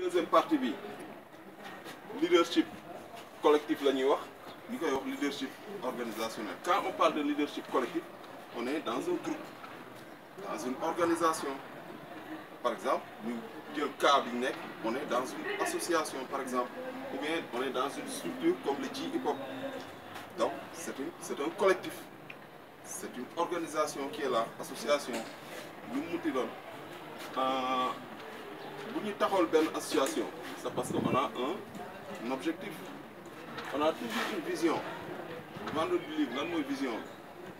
deuxième partie bi leadership collectif la ñuy wax ñu koy wax leadership organisationnel. Quand on parle de leadership collectif, on est dans un groupe, dans une organisation. Par exemple, ñu jël cas bi nekk, on est dans une association par exemple, ou bien on est dans une structure comme le J-Hip-Hop. Donc c'est un collectif, c'est une organisation qui est là, association lu mu munti doon. Bu ñu taxawal benn association, c'est parce qu'on a un objectif, on a toujours une vision. Vendredi Libre lan mooy vision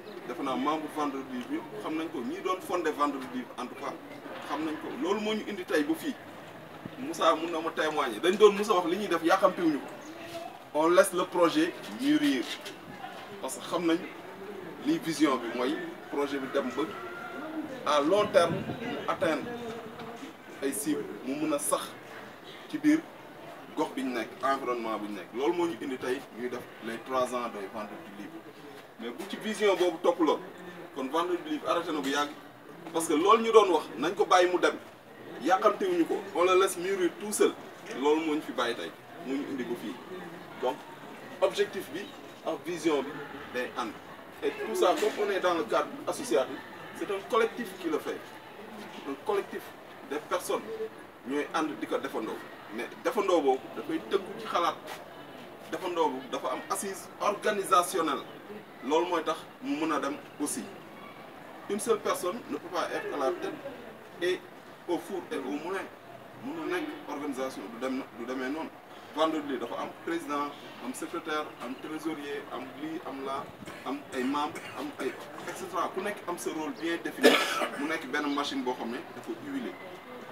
bi defe naa membre Vendredi Libre yëpp xam nañ ko, ñi doon fondé Vendredi Libre en tout cas xam nañ ko. Loolu moo ñu indi tey ba fii. Moussa mun na ma témoigner dañ doon Moussa wax li ñuy def yàkkamtiwuñu ko, on laisse le projet mûrir parce que xam nañ lii vision bi mooy projet bi dem ba à long terme mu atteindre ay cibles mu mun a sax ci biir gox bi ñu nekk, environnement bi ñu nekk. Loolu moo ñu indi tey ñuy def les 3 ans de Vendredi Libre. Mais bu ci vision boobu topp lool kon Vendredi Libre arrêté na bu yàgg parce que loolu ñu doon wax nañ ko bàyyi mu dem yàqamtewuñu ko, on le laisse mûrir tout seul. Loolu moo ñu fi bàyyi tey moo ñu indi ko fii. Donc objectif bi ak vision bi day ànd et tout ça comme on est dans le cadre associatif, c'est un collectif qui le fait, un collectif des personnes ñooy ànd di ko defandoo. Mais defandoo boobu dafay tëggu ci xalaat, defandoo boobu dafa am assise organisationnelle. Loolu mooy tax mu mën a dem aussi. Une seule personne ne peut pas être à la tête et au four et au moulin. Mënul nekk organisation du demee noonu. Vendredi dafa am président, am secrétaire, am trésorier, am lii am laa, am ay membres, am ay et cetera. Ku nekk am sa rôle bien défini. Mu nekk benn machine boo xam ne dafa huilé.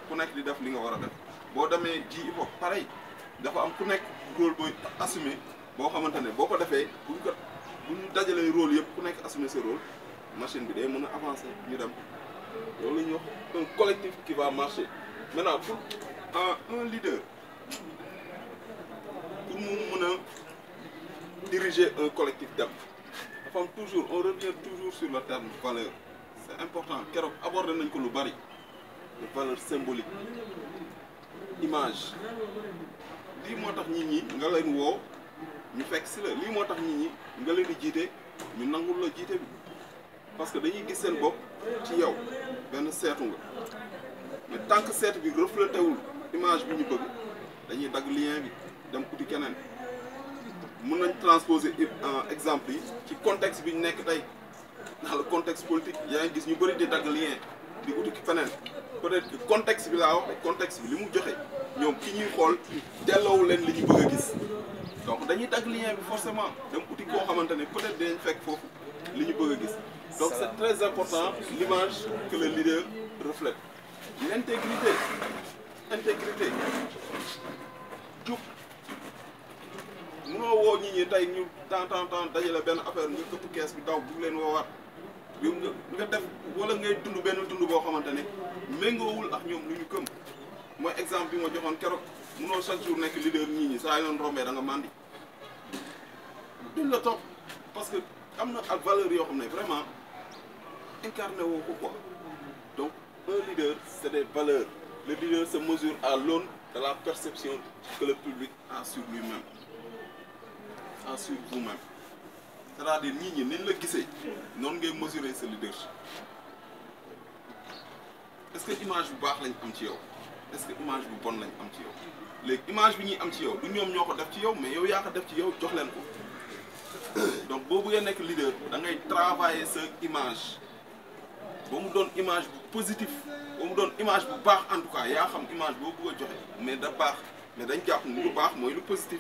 Ku nekk di def li nga war a def. Boo demee J-Hip-Hop pareil dafa am ku nekk rôle booy assumé boo xamante ne boo ko defee bu ñu dajalee rôle yëpp ku nekk assumé sa rôle, machine bi day mën a avancer ñu dem. Loolu la ñuy wax un collectif qui va marcher. Maintenant pour un leader pour mu mën a diriger un collectif dem dafa am toujours, on revient toujours sur le terme valeur. C'est important, keroog aborder nañ ko lu bari, de valeur symbolique, image. Lii moo tax nit ñi nga leen woo ñu fekk si la, lii moo tax nit ñi nga leen di jiite ñu nangul la jiite bi parce que dañuy gis seen bopp ci yow, benn seetu nga. Mais tant que seetu bi reflété wul image bi ñu bëgg dañuy dagg lien bi dem uti keneen. Mën nañ transposer exemple yi ci contexte bi ñu nekk tey, dans le contexte politique yaa ngi gis ñu bëri di dagg lien di uti feneen. Peut-être que contexte bi laa wax, contexte bi li mu joxe ñoom ki ñuy xool delloowu leen li ñu bëgg a gis. Donc dañuy dagg lien bi forcément dem uti koo xamante ne peut-être dinañ fekk foofu li ñu bëgg a gis. Donc c'est très important l'image que le leader reflète. L'intégrité, intégrité, jub. Munoo woo nit ñi tey ñu temps dajale benn affaire nga këpp kees bi daw bu leen woowaat. Yow nga def wala ngay dund benn dund boo xamante ne méngoowul ak ñoom lu ñu gëm. Mooy exemple bi ma joxoon keroog munoo chaque jour nekk leader nit ñi saa yoon rombee da nga mandi. Duñ la topp parce que am na ak valeur yoo xam ne vraiment incarné woo ko quoi. Donc un leader c'est des valeurs. Le leader se mesure à l'aune de la perception que le public a sur lui-même, a sur vous-même. C'est-à-dire nit ñi niñ la gisee noonu ngay mesurer sa leadership. Est-ce que image bu baax lañ am ci yow, est-ce que image bu bon lañ am ci yow. Léegi image bi ñuy am ci yow du ñoom ñoo ko def ci yow mais yow yaa ko def ci yow jox leen ko. Donc boo bëggee nekk leader da ngay travailler sa image ba mu doon image bu positif, ba mu doon image bu baax en tout cas yaa xam image boo bëgg a joxe mais da baax mais dañ jàpp ni lu baax mooy lu positif.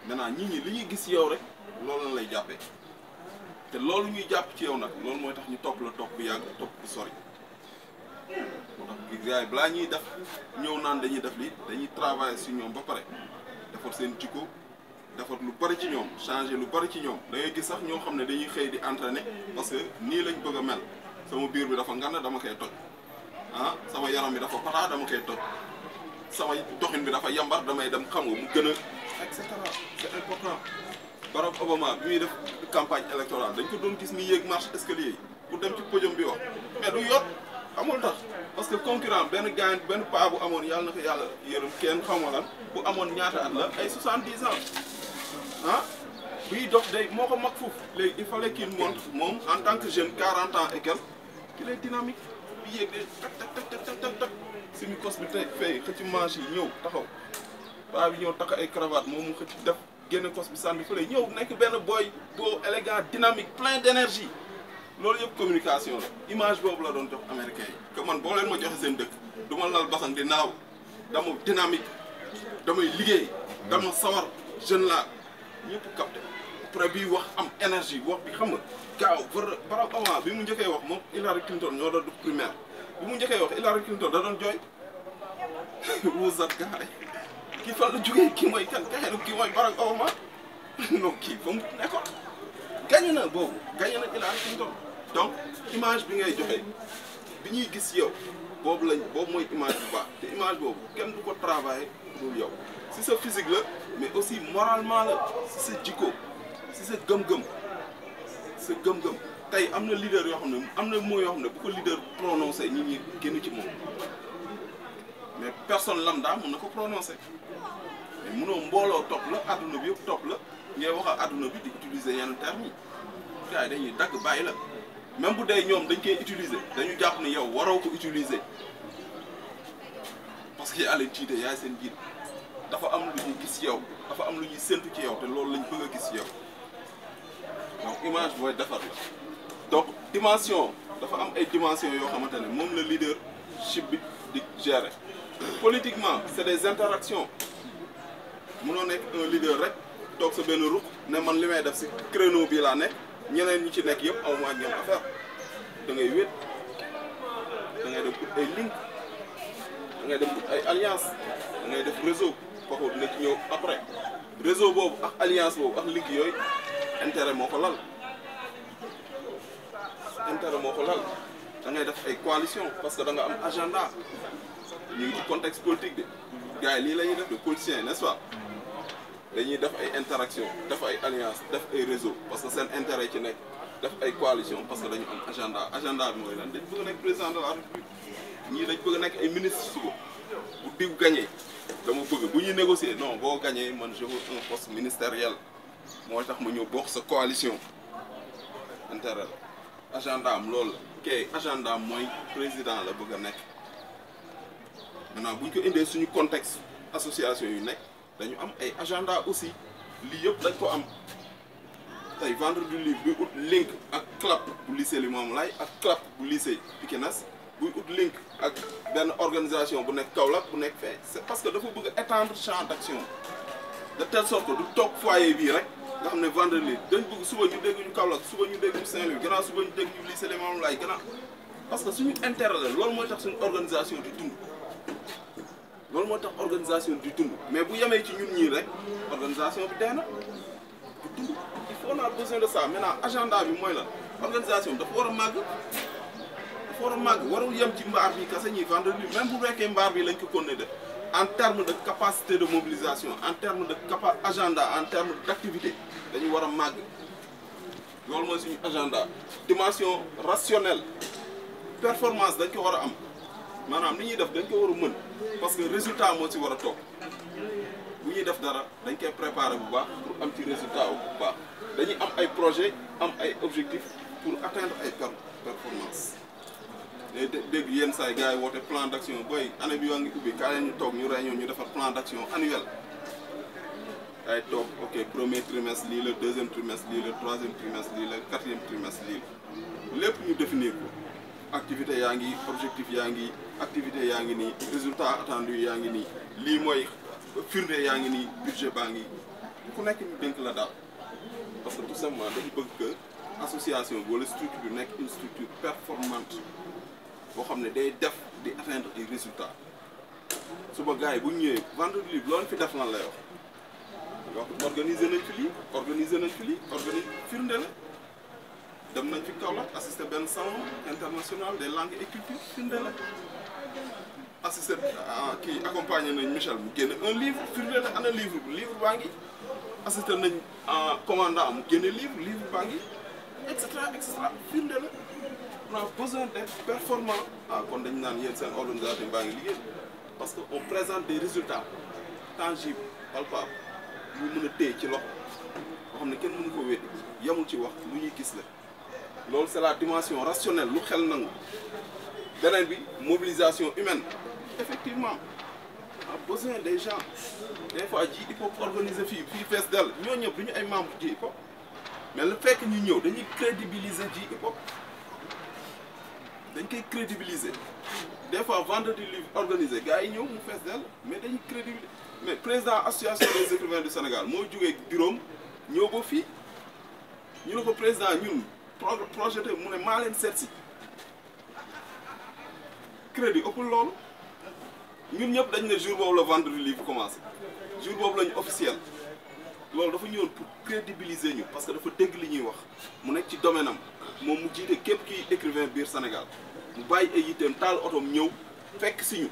Maintenant nit ñi li ñuy gis yow rek loolu la lay jàppee te loolu ñuy jàpp ci yow nag loolu mooy tax ñu topp la topp bu yàgg topp bu sori. Moo tax gars yi balaa ñuy def ñëw naan dañuy def lii dañuy travailler si ñoom ba pare defar seen jikko, defar lu bari ci ñoom, changer lu bari ci ñoom. Da ngay gis sax ñoo xam ne dañuy xëy di entraîner parce que nii lañ bëgg a mel. Sama biir bi dafa ngand dama koy toj, sama yaram bi dafa pataa dama koy toj, sama doxin bi dafa yambar damay dem xam nga mu gën a et cetera. C'est important. Barack Obama bi muy def campagne électorale dañ ko doon gis ni yéeg marche escalier yi pour dem ci podium bi wax mais du yor amul tax parce que concurrent benn gaañ benn paa bu amoon yàlla na ko yàlla yërëm kenn xamoo lan bu amoon ñaata at la ay 70 ans ah buy dox day moo ko mag foofu léegi il fallait qu'il montre moom en tant que jeune 40 ans et quelques qu'il est dynamique bi yéeg de tak suñu kos bi tey fay xëcc manche yi ñëw taxaw paa bi ñëw takk ay cravate moom mu xëcc def génne kos bi sànni fële ñëw nekk benn boy boo élégant dynamique plein d'énergie loolu yëpp communication la image boobu la doon jox américain yi que man boo leen ma joxe seen dëkk du ma lal basang di naaw dama dynamique damay liggéey dama sawar jeune la ñëpp capté après bi wax am énergie wax bi xam nga gaaw Barack Obama bi mu njëkkee wax moom Hillary Clinton ñoo doon def primaire bi mu njëkkee wax Hillary Clinton da doon jooy wóosat gaay kii fan la jógee kii mooy kan gaay kii mooy Barack Obama non kii fa mu nekkoon gagné na boobu gagné na Hillary Clinton donc image bi ngay joxe bi ñuy gis yow boobu mooy image bu baax te image boobu kenn du ko travailler dul yow si sa physique la mais aussi moralement la si sa jikko si sa gëm-gëm tey am na leader yoo xam ne am na mots yoo xam ne bu ko leader prononcé ñi génn ci moom mais personne lambda mun na ko prononcé mais munoo mbooloo topp la adduna bi yëpp topp la ngay wax ak adduna bi di utiliser yenn termes yi gars yi dañuy dagg bàyyi la même bu dee ñoom dañ koy utiliser dañu jàpp ni yow waroo ko utiliser parce que yaa leen jiite yaay seen jiit dafa am lu ñuy gis yow dafa am lu ñuy séntu ci yow te loolu lañ bëgg a gis yow donc image booy defar la donc dimension dafa am ay dimension yoo xamante ne moom la leadership bi di gérer politiquement c'est des interactions mënoo nekk un leader rek toog sa benn ruq ne man li may def si créneau bii laa nekk ñeneen ñi ci nekk yëpp aw ma ak ñoom affaire da ngay wét da ngay dem pour ay link da ngay dem pour ay alliance da ngay def réseau kooku dina ci ñëw après réseau boobu ak alliance boobu ak link yooyu intérêt moo ko lal da ngay def ay coalition parce que da nga am agenda ñu ngi ci contexte politique de gars yi lii la ñuy def de politiciens n'est-ce pas dañuy def ay interaction def ay alliance def ay réseau parce que seen intérêt ci nekk def ay coalition parce que dañu am agenda bi mooy lan dañ bëgg a nekk président de la république ñii dañ bëgg a nekk ay ministre suba bu diw gagné dama bëgg bu ñuy négocier non boo gagné man je veux un poste ministériel moo tax ma ñëw bokk sa coalition intérêt la agenda am loolu la kay agenda am mooy président la bëgg a nekk maintenant bu ñu ko indee suñu contexte association yu nekk dañu am ay agenda aussi lii yëpp dañ ko am tey vendredi du livre buy ut link ak CLAP bu lycée Limamoulaye ak CLAP bu lycée Pikines buy ut link ak benn organisation bu nekk Kaolack bu nekk fee c'est parce que dafa bëgg étendre champ d'action de telle sorte que du toog foyer bii rek nga xam ne vendredi dañ bëgg suba ñu dégg ñu Kaolack suba ñu dégg ñu Saint-Louis gannaaw suba ñu dégg ñu lycée Limamoulaye gannaaw parce que suñu intérêt la loolu mooy tax suñu organisation di dund loolu moo tax organisation di dund mais bu yemee ci ñun ñii rek organisation bi dee na du dund il faut on a besoin de ça maintenant agenda bi mooy la organisation bi dafa war a màgg warul yem ci mbaar bi kese ñuy vendredi même bu fekkee mbaar bi lañ ko konne def en termes de capacité de mobilisation en termes de agenda en termes d'activité dañu war a màgg loolu mooy suñu agenda dimension rationnelle performance dañ ko war a am maanaam li ñuy def dañ ko war a mën parce que résultat moo ci war a toog bu ñuy def dara dañ koy préparer bu baax pour am ci résultat bu baax dañuy am ay projet am ay objectifs pour atteindre ay performance day dégg yenn saa yi gars yi woote plan d'action booy année bi yoo ngi ubbi kaa leen ñu toog ñu réunion ñu defar plan d'action annuel ay toog ok premier trimestre lii la deuxième trimestre lii la troisième trimestre lii la quatrième trimestre lii la lépp ñu définir ko activité yaa ngi objectif yaa ngi activité yaa ngi nii résultat attendu yaa ngi nii lii mooy firnde yaa ngi nii budget baa ngi ku nekk ñu dénk la daal parce que tout simplement dañu bëgg que association bi wala structure bi nekk une structure performante boo xam ne day def di atteindre ay résultats suba gars yi bu ñu ñëwee vendredi libre loolu fi def lan lay wax organiser nañ fi lii firnde la dem nañ fi Kaolack assister benn salon international des langues et cultures firnde la assister kii accompagné nañ Michel mu génne un livre firnde la ana livre baa ngi assister nañ commandant mu génne livre baa ngi et cetera firnde la on a besoin d'être performant. Ah kon dañu naan yéen seen organisation baa ngi liggéey parce que on présente des résultats tangibles palpables yu mën a téye ci loxo boo xam ne kenn mënu ko wéddi yemul ci wax lu ñuy gis la loolu c'est la dimension rationnelle lu xel nangu. beneen bi mobilisation humaine effectivement on a besoin des gens des fois ji hip hop organiser fii fees dell ñoo ñëpp du ñu ay membres ji hip hop mais le fait que ñu ñëw dañuy crédibiliser ji hip hop dañ koy crédibiliser des fois vendredi livre organisé gars yi ñëw mu fees dell mais dañuy crédibiliser mais président association des écrivains du Sénégal moo jógee bureau ñëw ba fii ñu ne ko président ñun projeté mu ne maa leen seet si crédit ëppul loolu ñun ñëpp dañ ne jour boobu la vendredi livre commencé jour boobu lañu officiel loolu dafa ñëwoon pour crédibiliser ñu parce que dafa dégg li ñuy wax mu nekk ci domaine am moom mu jiite képp kiy écrivain biir Sénégal mu bàyyi ay yitteem taal otoom ñëw fekk si ñu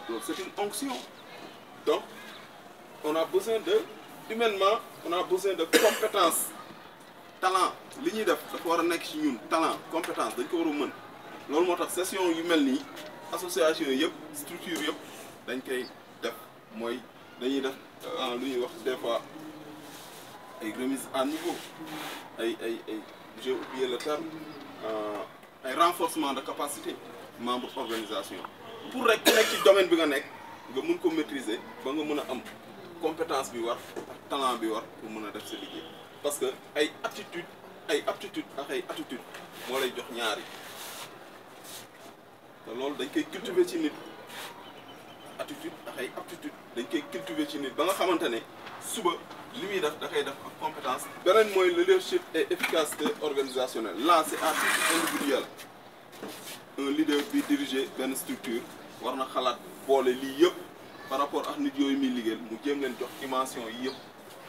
loolu c'est une onction donc on a besoin de humainement on a besoin de compétence talent li ñuy def dafa war a nekk ci ñun talent compétence dañ ko war a mën loolu moo tax session yu mel nii association yëpp structure yëpp dañ koy def mooy dañuy def lu ñuy wax des fois ay remise à niveau ay j'ai oublié le terme ay renforcement de capacité membre organisation pour rek ku nekk ci domaine bi nga nekk nga mën ko maîtriser ba nga mën a am compétence bi war ak talent bi war pour mën a def sa liggéey parce que ay aptitude ak ay attitude moo lay jox ñaari te loolu dañ koy cultiver ci nit attitude ak ay aptitude dañ koy cultiver ci nit ba nga xamante ne suba li muy def da koy def ak compétence. beneen mooy leadership et efficacité organisationnelle là c'est à titre individuel un leader bi diriger benn structure war na xalaat boole lii yëpp par rapport ak nit yooyu muy liggéeyal mu jéem leen jox dimension yi yëpp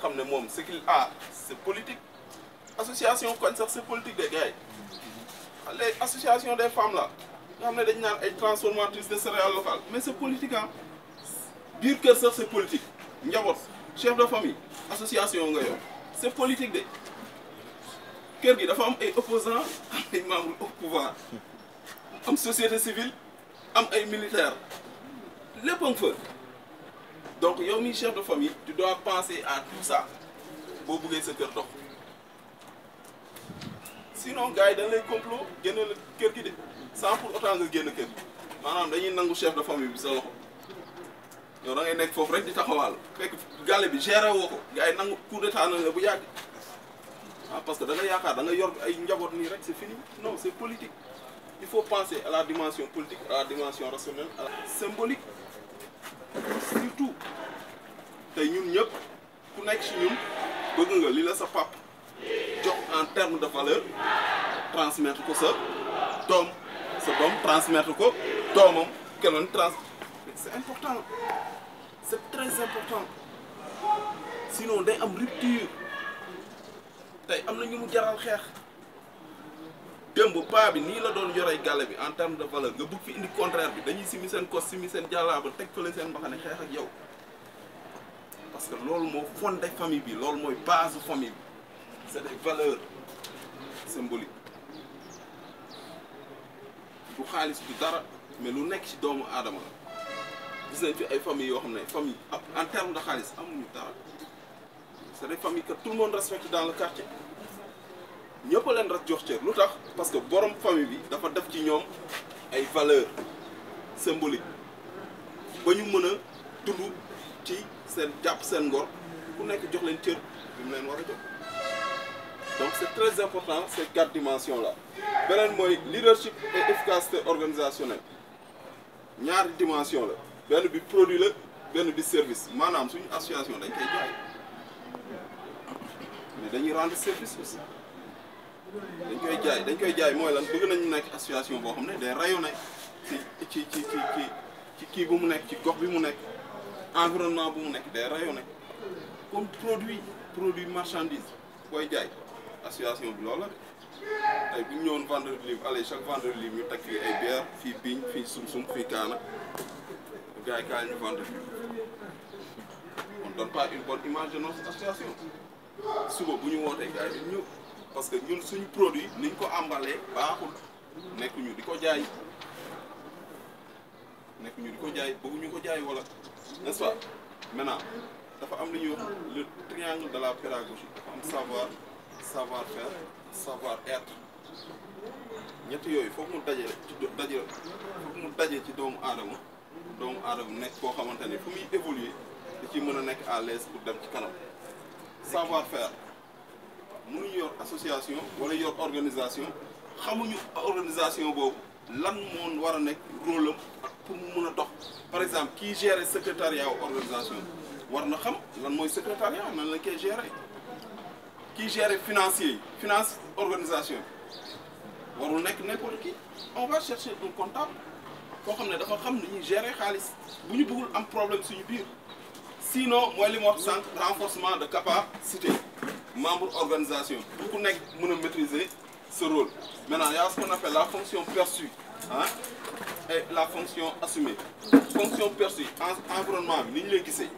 xam ne moom ce qu'il a c'est politique association koñ sax c'est politique des gars yi les associations des femmes là nga xam ne dañ naan ay transformatrices de céréales locales mais c'est politique ah biir kër sax c'est politique njaboot chef de famille association nga yor c'est politique de kër gi dafa am ay opposants am ay membres au pouvoir am société civile am ay militaires lépp a nga fa donc yow mi chef de famille tu dois penser à tout ça boo bëggee sa kër dox sinon gars yi dañ lay complot génne la kër gi de sans pour autant nga génn kër maanaam dañuy nangu chef de famille bi sa loxo yow da ngay nekk foofu rek di taxawaal fekk gàlle bi géré woo ko gars yi nangu coup d'état na nga bu yàgg ah parce que da nga yaakaar da nga yor ay njaboot nii rek c'est fini non c'est politique il faut penser à la dimension politique à la dimension rationnelle à la symbolique surtout tey ñun ñëpp ku nekk ci ñun bëgg nga li la sa pap jox en termes de valeur transmettre ko sa doom transmettre ko doomam keneen c'est important c'est très important sinon day am rupture tey am na ñu mu jaral xeex démb paa bi nii la doon yorey gàlle bi en termes de valeur nga bëgg fi indi contraire bi dañuy simi seen kos simi seen jàllaaba teg fële seen mbaxane xeex ak yow parce que loolu moo fondé famille bi loolu mooy base famille bi c'est des valeurs symboliques du xaalis du dara mais lu nekk ci doomu aadama la gis nañ fi ay famille yoo xam ne famille en termes de xaalis amuñu dara c'est des familles que tout le monde respecte dans le quartier ñëpp a leen rek jox cër lu tax parce que borom famille bi dafa def ci ñoom ay valeurs symboliques ba ñu mën a dund ci seen jàpp seen ngor ku nekk jox leen cër bi mu leen war a jox donc c'est très important ces 4 dimensions là beneen mooy leadership et efficacité organisationnelle ñaari dimension la benn bi produit la benn bi service maanaam suñu association dañ koy jaay mais dañuy rendre service aussi dañ koy jaay mooy lan bëgg nañu nekk association boo xam ne day rayonner ci kii bu mu nekk ci gox bi mu nekk environnement bu mu nekk day rayonner comme produit marchandise booy jaay association bi loolu la de tey bu ñu ñëwoon vendredi libre allez chaque vendredi libre ñu teg fii ay bière fii biñ fii sum-sum fii kaana gars yi kaay ñu vendredi on donne pas une bonne image de notre association suba bu ñu wootee gars yi dañ ñëw parce que ñun suñu produit niñ ko emballé baaxul nekkuñu di ko jaay bëgguñu ko jaay wala n'est-ce pas. Maintenant dafa am lu ñuy wax le triangle de la pédagogie dafa am savoir faire savoir être ñett yooyu foog mu daje ci doomu aadama nekk koo xamante ne fu muy évoluer da ci mën a nekk à l'aise pour dem ci kanam. savoir faire mënuñu yor association wala yor organisation xamuñu organisation boobu lan moo war a nekk rôle am ak pour mu mën a dox. Par exemple kii gérer secrétariat wu organisation war na xam lan mooy secrétariat nan lañ koy gérer kii gérer financier yi finance organisation warul nekk n'importe qui. On va chercher un comptable koo xam ne dafa xam ni ñuy gérer xaalis bu ñu bëggul am problème suñu biir. Sinon mooy li ma wax sànq renforcement de capacité membre organisation pour ku nekk mën a maîtriser ce rôle. Maintenant y a ce qu'on appelle la fonction perçue et la fonction assumée. Fonction perçue environnement bi ni ñu lay gisee